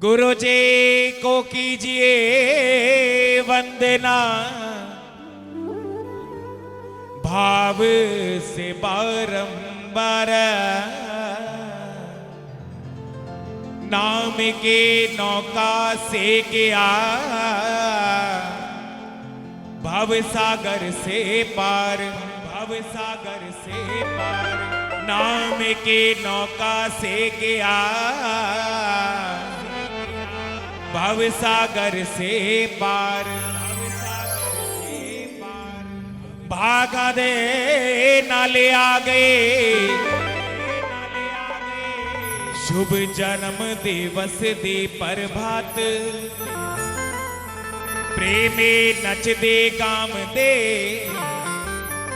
गुरु जी को कीजिए वंदना, भाव से बारंबार नाम के नौका से किया, भव सागर से पार, भव सागर से पार, नाम के नौका से किया, भव सागर से पार, भागा दे नाले आ गए, शुभ जन्म दिवस दी प्रभात, प्रेमे नच दे गाम दे,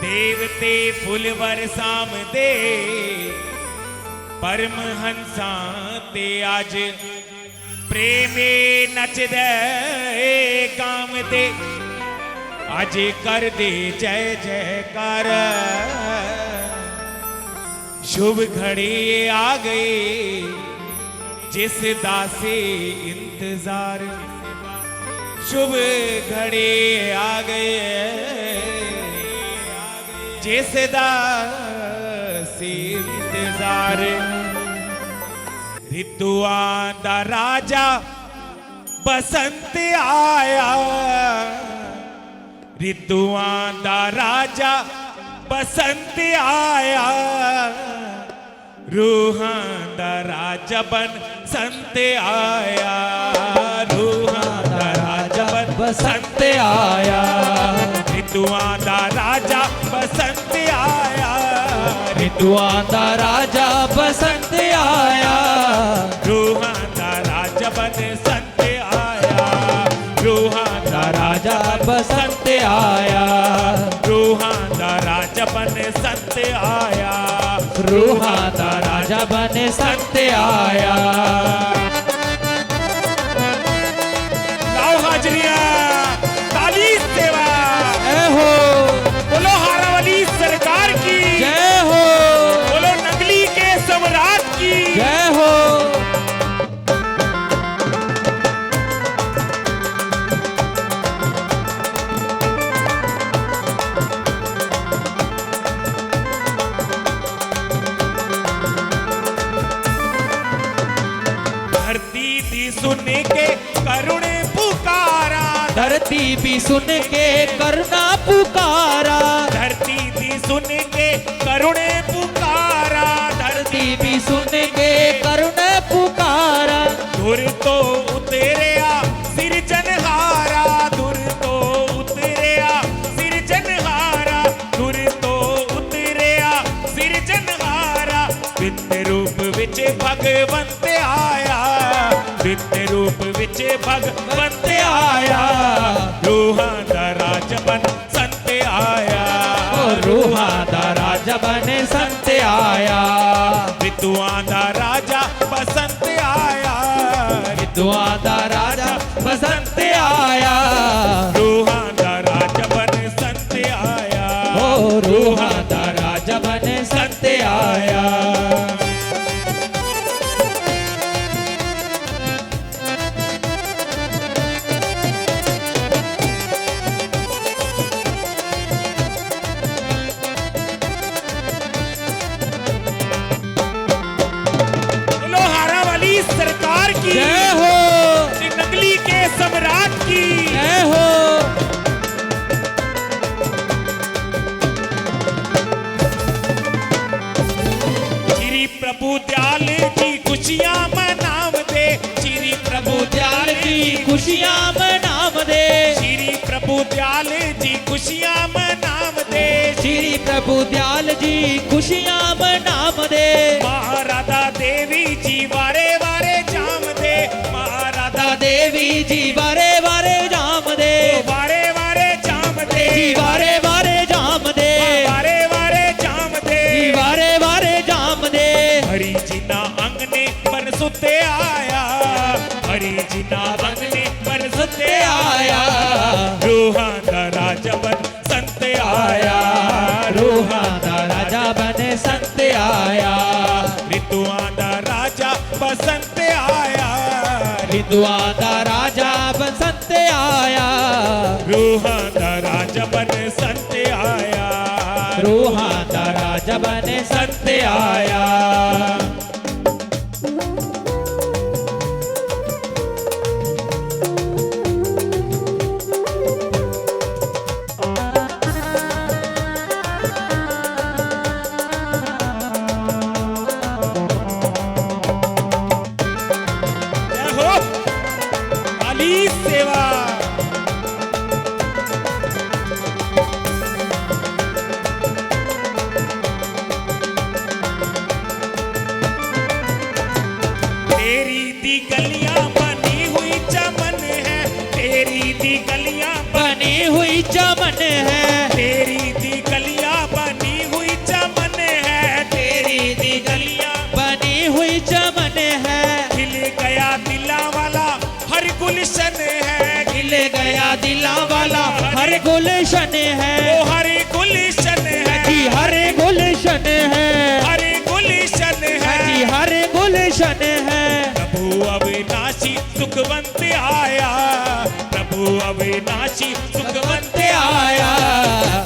देवते फुल बरसाम दे, परमहंसा ते आज प्रेमे नच दे गाम दे, आज कर दे जय जयकार, शुभ घड़ी आ गई जिस दासे इंतजार, शुभ घड़ी आ गए जिस दासे इंतजार, रितुआं दा राजा बसंत आया, रितुआं दा राजा बसंत आया, रूहां दा राजा बसंत आया, रूहां दा राजा बसंत आया, रितुआं दा राजा बसंत आया, रितुआं दा राजा बसंत आया, रूहां दा राजा बसंत आया, रूहां दा राजा बसंत आया, रूहां दा राजा बसंत आया, रूहां दा राजा बने संत आया। लाओ हाजरिया ताली सेवा, जय हो, बोलो हारावली सरकार की जय हो, बोलो नगली के सम्राट की जय हो। धरती दी सुन के करुणे पुकारा, धरती भी सुन के करुणा पुकारा, धरती दी सुन के करुणे पुकारा, धरती भी सुन के करुणा पुकारा, धुर तो उतरिया सिरजनहारा, धुर तो उतरिया सिरजनहारा, धुर तो उतरिया सिरजनहारा, वित्त रूप विच भगवंत आया, वित्त रूप विच भगवंत आया, रूहां दा राज बन संत आया, रूहां दा राजा बने संत आया, रितुआं दा राजा बसंत आया, रितुआं दा राजा बसंत आया, रूहां दा राजा बन संत आया, ओ रूहां दा राजा बने संत आया। बोलो हारावली सरकार की जय हो, नगली के सम्राट की जय हो, श्री प्रभु दयाल जी खुशियां मनाव दे, श्री प्रभु दयाल जी खुशियां मनाव दे, श्री प्रभु दयाल जी खुशियां मनाव दे, श्री प्रभु दयाल जी खुशियां मनाव दे, महाराधा देवी जी वारे वारे जाम दे, महाराधा देवी जी बारे बारे जाम दे, वारे वारे जाम दे, जी बारे बारे जाम दे, वारे वारे जाम दे, जी बारे बारे जाम दे, हरी जिना अंगने पर सुते आया, हरी जिना अंगने पर सुते आया, रूहां दा राजा बन संत आया, रूहां दा राजा बने संत आया, रितुआं दा राजा बसंत आया हिंदुआ दा राजा बसंत आया रूहां दा राजा बसंत आया रूहां दा राजा बसंत आया जय हो काली सेवा तेरी दी गलियां बनी हुई चमन है तेरी दी गलियां बनी हुई चमन है तेरी दी गलियां बनी हुई चमन है तेरी दी गलियां बनी हुई चमन है खिल गया दिला वाला हर गुलशन है खिल गया दिला वाला हर गुलशन है वो हर गुलशन है जी हर गुलशन है हर गुलशन है जी हर गुलशन है प्रभु अविनाशी सुखवंत आया प्रभु अविनाशी सुखवंत आया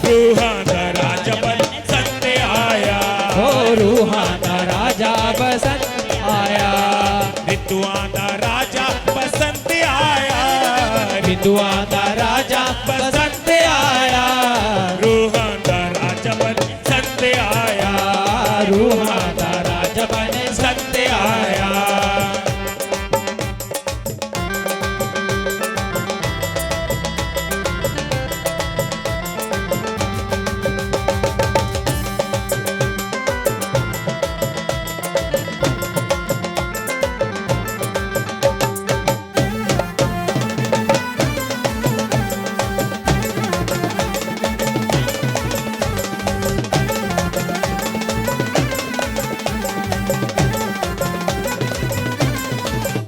रूहां दा राजा बसंत आया हो रूहां दा राजा बसंत आया ऋतुआं दा राजा बसंत आया हिंदुआ दा राजा बसंत आया रूहां दा राजा बसंत आया रूहां दा राजा बसंत आया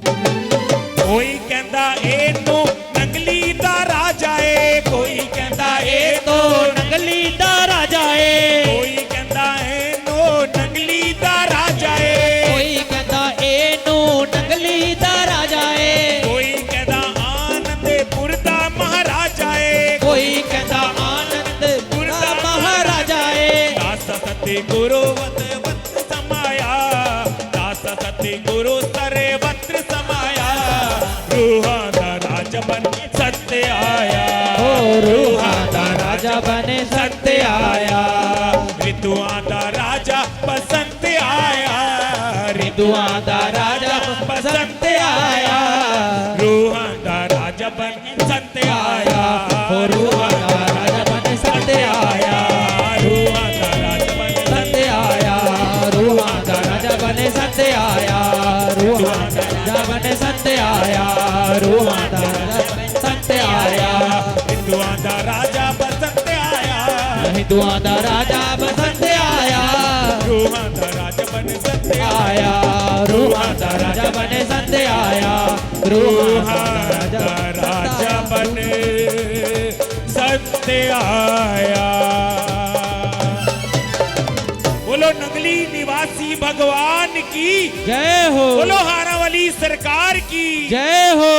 कोई कहंदा एनू नंगली दा राजा ए कोई कहंदा ए तो नगली दा राजा है कोई कहंदा एनू नंगली दा राजा ए कोई कहता एनू नगली दा राजा है कोई कहंदा आनंदपुर दा महाराजा ए कोई कहता आनंदपुर दा महाराजा है दास सती गुरु वत समाया दास सती गुरु सरे वत समाया रूहां दा राजा बसंत आया हो रूहां दा राजा बने संत आया ऋतुआं दा राजा बसंत आया हिंदुआ दा राजा बसंत आया रूहां दा राजा बसंत आया हो रूहां दा राजा बने संत आया रूहां दा राजा संत आया रूहां दा राजा बने संत आया रूहां दा राजा बने संत आया रूहां दा राजा बने संत आया हिंदुआं दा राजा बसंत आया हिंदुआ दा राजा बसंत आया रूहां दा राजा बसंत आया रूहां दा राजा बने संत आया रूहां दा राजा बने सत्य आया बोलो नंगली निवासी भगवान की जय हो बोलो हारावली सरकार की जय हो